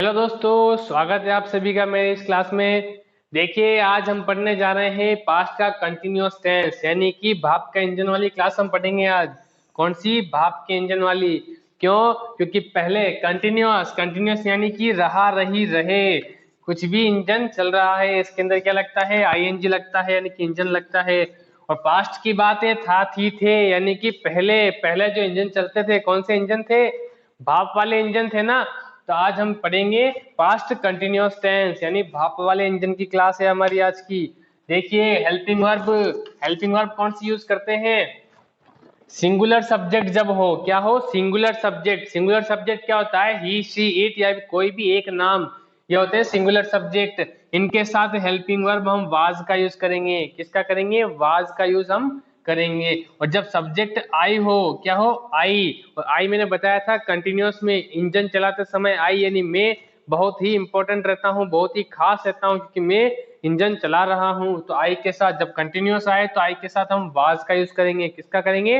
Hello दोस्तों, स्वागत है आप सभी का मेरे इस क्लास में। देखिए, आज हम पढ़ने जा रहे हैं पास्ट का कंटिन्यूअस टेंस, यानी कि भाप का इंजन वाली क्लास हम पढ़ेंगे आज। कौन सी? भाप के इंजन वाली। क्यों? क्योंकि पहले कंटिन्यूअस कंटिन्यूअस यानी कि रहा रही रहे, कुछ भी इंजन चल रहा है इसके अंदर क्या लगता है? आईएनजी लगता है, यानी कि इंजन लगता है। और पास्ट की बात है था, थी, थे, यानी कि पहले पहले जो इंजन चलते थे, कौन से इंजन थे? भाप वाले इंजन थे ना। तो आज हम पढ़ेंगे पास्ट कंटिन्यूअस टेंस, यानी भाप वाले इंजन की क्लास है हमारी आज की। देखिए, हेल्पिंग वर्ब कौन सी यूज करते हैं? सिंगुलर सब्जेक्ट जब हो, क्या हो? Singular subject. सिंगुलर सब्जेक्ट क्या होता है? ही, शी, इट या कोई भी एक नाम, ये होते हैं सिंगुलर सब्जेक्ट। इनके साथ हेल्पिंग वर्ब हम वाज का यूज करेंगे। किसका करेंगे? वाज का यूज हम करेंगे। और जब सब्जेक्ट आई हो, क्या हो? आई। और आई मैंने बताया था कंटिन्यूअस में इंजन चलाते समय आई यानी मैं बहुत ही इंपॉर्टेंट रहता हूँ, बहुत ही खास रहता हूँ, क्योंकि मैं इंजन चला रहा हूँ। तो आई के साथ जब कंटिन्यूअस आए तो आई के साथ हम वाज का यूज करेंगे। किसका करेंगे?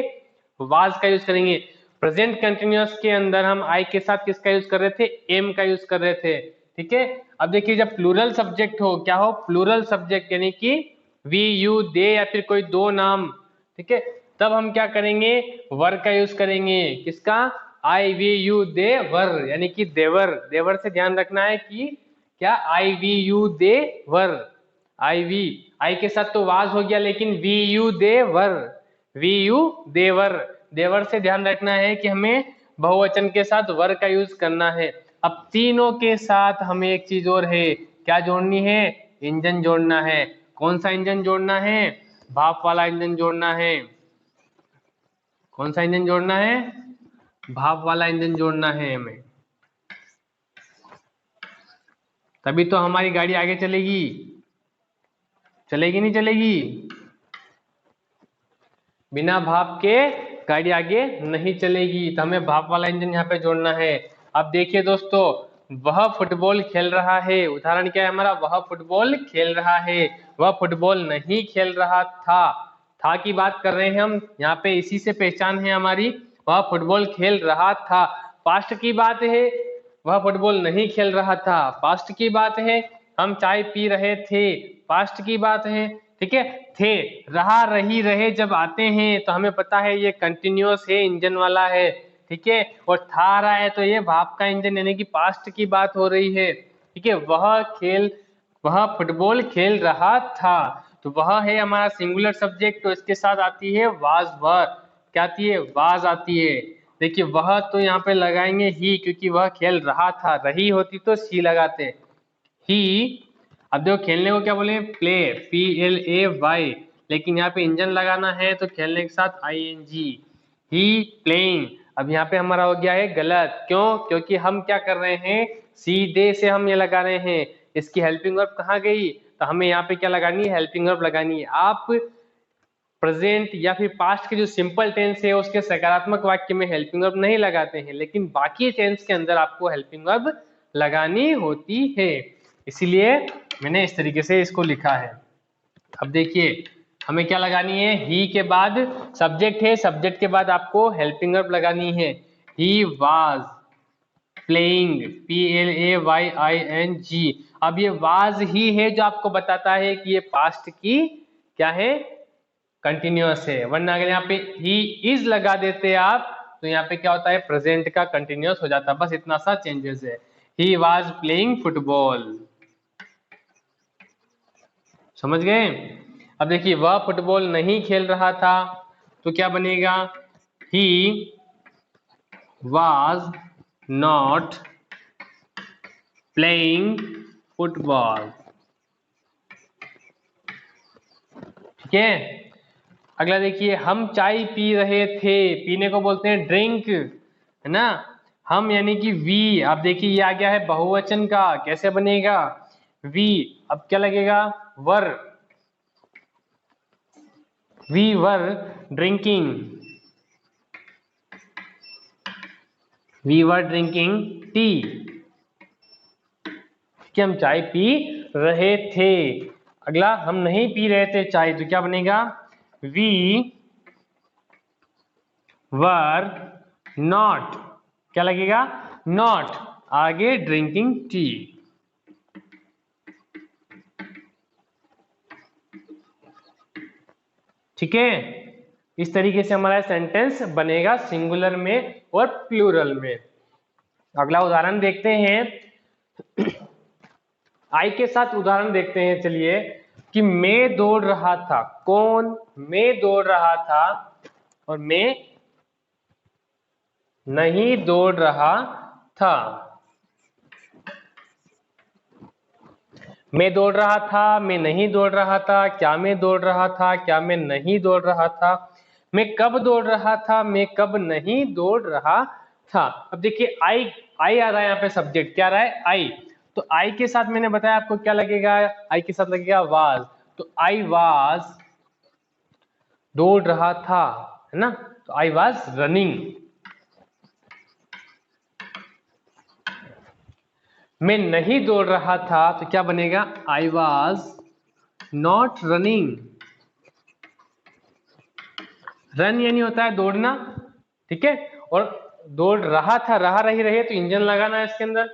वाज का यूज करेंगे। प्रेजेंट कंटिन्यूअस के अंदर हम आई के साथ किसका यूज कर रहे थे? एम का यूज कर रहे थे। ठीक है। अब देखिए, जब प्लूरल सब्जेक्ट हो, क्या हो? प्लूरल सब्जेक्ट यानी कि वी, यू, दे या फिर कोई दो नाम, ठीक है, तब हम क्या करेंगे? वर का यूज करेंगे। किसका? आई, वी, यू, दे, वर, यानी कि देवर। देवर से ध्यान रखना है कि क्या? I, we, you, they, were. I, we, I के साथ तो वाज हो गया, लेकिन we, you, they, were, we, you, they were. देवर से ध्यान रखना है कि हमें बहुवचन के साथ वर का यूज करना है। अब तीनों के साथ हमें एक चीज और है, क्या जोड़नी है? इंजन जोड़ना है। कौन सा इंजन जोड़ना है? भाप वाला इंजन जोड़ना है। कौन सा इंजन जोड़ना है? भाप वाला इंजन जोड़ना है हमें। तभी तो हमारी गाड़ी आगे चलेगी। चलेगी नहीं चलेगी? बिना भाप के गाड़ी आगे नहीं चलेगी, तो हमें भाप वाला इंजन यहाँ पे जोड़ना है। अब देखिए दोस्तों, वह फुटबॉल खेल रहा है। उदाहरण क्या है हमारा? वह फुटबॉल खेल रहा है। वह फुटबॉल नहीं खेल रहा था। था की बात कर रहे हैं हम यहाँ पे, इसी से पहचान है हमारी। वह फुटबॉल खेल रहा था। पास्ट की बात है, वह फुटबॉल नहीं खेल रहा था। पास्ट की बात है, हम चाय पी रहे थे। पास्ट की बात है, ठीक है। थे, रहा, रही, रहे जब आते हैं तो हमें पता है ये कंटिन्यूअस है, इंजन वाला है, ठीक है। और था रहा है तो ये भाप का इंजन, यानी कि पास्ट की बात हो रही है, ठीक है। वह फुटबॉल खेल रहा था, तो वह है हमारा सिंगुलर सब्जेक्ट। तो इसके साथ आती है वाज वर। क्या आती है? वाज आती है। देखिए, वह तो यहाँ पे लगाएंगे ही, क्योंकि वह खेल रहा था। रही होती तो सी लगाते, ही। अब देखो, खेलने को क्या बोले? Play, PLAY। लेकिन यहाँ पे इंजन लगाना है तो खेलने के साथ ING। ही प्लेइंग। अब यहाँ पे हमारा हो गया है गलत। क्यों? क्योंकि हम क्या कर रहे हैं? सीधे से हम ये लगा रहे हैं। इसकी हेल्पिंग वर्ब कहाँ गई? तो हमें यहाँ पे क्या लगानी है? हेल्पिंग वर्ब लगानी है। आप प्रेजेंट या फिर पास्ट के जो सिंपल टेंस है उसके सकारात्मक वाक्य में हेल्पिंग वर्ब नहीं लगाते हैं, लेकिन बाकी टेंस के अंदर आपको हेल्पिंग वर्ब लगानी होती है। इसीलिए मैंने इस तरीके से इसको लिखा है। अब देखिए, हमें क्या लगानी है? ही के बाद सब्जेक्ट है, सब्जेक्ट के बाद आपको हेल्पिंग वर्ब लगानी है। He was playing, PLAYING। अब ये वाज ही है जो आपको बताता है कि ये पास्ट की क्या है? कंटिन्यूअस है। वरना अगर यहाँ पे ही इज लगा देते आप तो यहाँ पे क्या होता है? प्रेजेंट का कंटिन्यूअस हो जाता है। बस इतना सा चेंजेस है। He was playing football. समझ गए? अब देखिए, वह फुटबॉल नहीं खेल रहा था, तो क्या बनेगा? He was not playing football. ठीक है। अगला देखिए, हम चाय पी रहे थे। पीने को बोलते हैं ड्रिंक, है ना। हम यानी कि वी। अब देखिए, ये आ गया है बहुवचन का, कैसे बनेगा? वी। अब क्या लगेगा? Were. We were drinking. We were drinking tea. कि हम चाय पी रहे थे। अगला, हम नहीं पी रहे थे चाय, तो क्या बनेगा? We were not. क्या लगेगा? नॉट। आगे ड्रिंकिंग टी। ठीक है, इस तरीके से हमारा सेंटेंस बनेगा सिंगुलर में और प्लूरल में। अगला उदाहरण देखते हैं। आई के साथ उदाहरण देखते हैं, चलिए, कि मैं दौड़ रहा था। कौन? मैं दौड़ रहा था और मैं नहीं दौड़ रहा था। मैं दौड़ रहा था, मैं नहीं दौड़ रहा था, क्या मैं दौड़ रहा था, क्या मैं नहीं दौड़ रहा था, मैं कब दौड़ रहा था, मैं कब नहीं दौड़ रहा था। अब देखिए आई आ रहा है यहाँ पे, सब्जेक्ट क्या आ रहा है? आई। तो आई के साथ मैंने बताया आपको क्या लगेगा, आई के साथ लगेगा वाज। तो आई वाज दौड़ रहा था, है ना, तो आई वाज रनिंग। मैं नहीं दौड़ रहा था तो क्या बनेगा? I was not running. Run यानी होता है दौड़ना, ठीक है, और दौड़ रहा था, रहा रही रहे तो इंजन लगाना है इसके अंदर।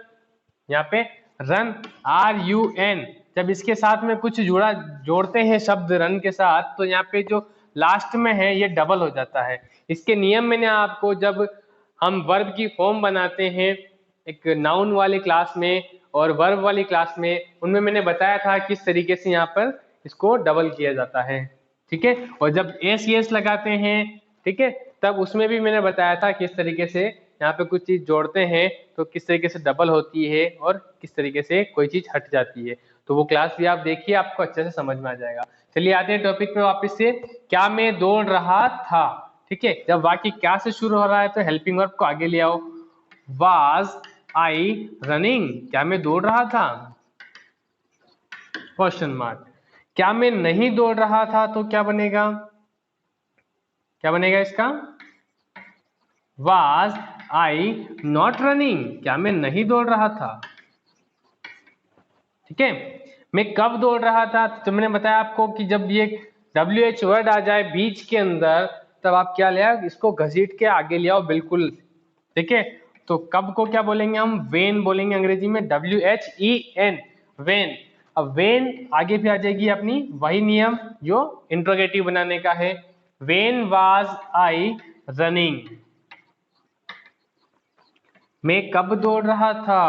यहाँ पे रन, RUN, जब इसके साथ में कुछ जोड़ते हैं शब्द रन के साथ, तो यहाँ पे जो लास्ट में है ये डबल हो जाता है। इसके नियम मैंने आपको, जब हम वर्ब की फॉर्म बनाते हैं एक नाउन वाली क्लास में और वर्ब वाली क्लास में, उनमें मैंने बताया था किस तरीके से यहाँ पर इसको डबल किया जाता है। ठीक है, और जब एस लगाते हैं, ठीक है, तब उसमें भी मैंने बताया था किस तरीके से यहाँ पे कुछ चीज जोड़ते हैं तो किस तरीके से डबल होती है और किस तरीके से कोई चीज हट जाती है। तो वो क्लास भी आप देखिए, आपको अच्छे से समझ में आ जाएगा। चलिए आते हैं टॉपिक पे वापस से। क्या मैं दौड़ रहा था, ठीक है, जब वाक्य क्या से शुरू हो रहा है तो हेल्पिंग वर्ब को आगे ले आओ। वाज आई रनिंग, क्या मैं दौड़ रहा था, क्वेश्चन मार्क। क्या मैं नहीं दौड़ रहा था तो क्या बनेगा, क्या बनेगा इसका? Was I not running, क्या मैं नहीं दौड़ रहा था। ठीक है, मैं कब दौड़ रहा था, तो मैंने बताया आपको कि जब ये WH वर्ड आ जाए बीच के अंदर, तब आप क्या ले आओ, इसको घसीट के आगे ले आओ बिल्कुल। ठीक है, तो कब को क्या बोलेंगे हम? वेन बोलेंगे अंग्रेजी में, WHEN, वेन। अब वेन आगे भी आ जाएगी अपनी वही नियम जो इंट्रोगेटिव बनाने का है। वेन वाज आई रनिंग, मैं कब दौड़ रहा था,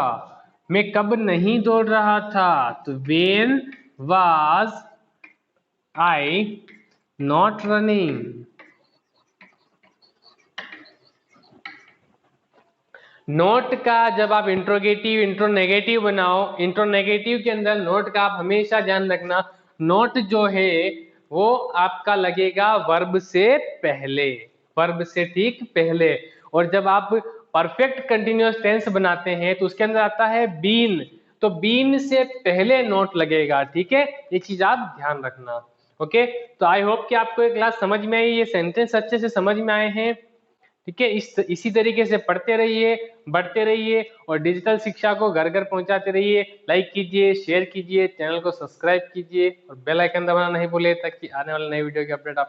मैं कब नहीं दौड़ रहा था, तो when was I not running. Note का जब आप इंट्रोगेटिव इंट्रोनेगेटिव बनाओ, इंट्रोनेगेटिव के अंदर नोट का आप हमेशा ध्यान रखना, नोट जो है वो आपका लगेगा वर्ब से पहले, वर्ब से ठीक पहले। और जब आप परफेक्ट कंटिन्यूअस टेंस बनाते हैं तो उसके अंदर आता है बीन, तो बीन से पहले नोट लगेगा। ठीक है, ये चीज आप ध्यान रखना। ओके, तो आई होप कि आपको ये क्लास समझ में आई, ये सेंटेंस अच्छे से समझ में आए हैं। ठीक है, इसी तरीके से पढ़ते रहिए, बढ़ते रहिए और डिजिटल शिक्षा को घर घर पहुंचाते रहिए। लाइक कीजिए, शेयर कीजिए, चैनल को सब्सक्राइब कीजिए और बेल आइकन दबाना नहीं भूलिए ताकि आने वाले नए वीडियो की अपडेट आप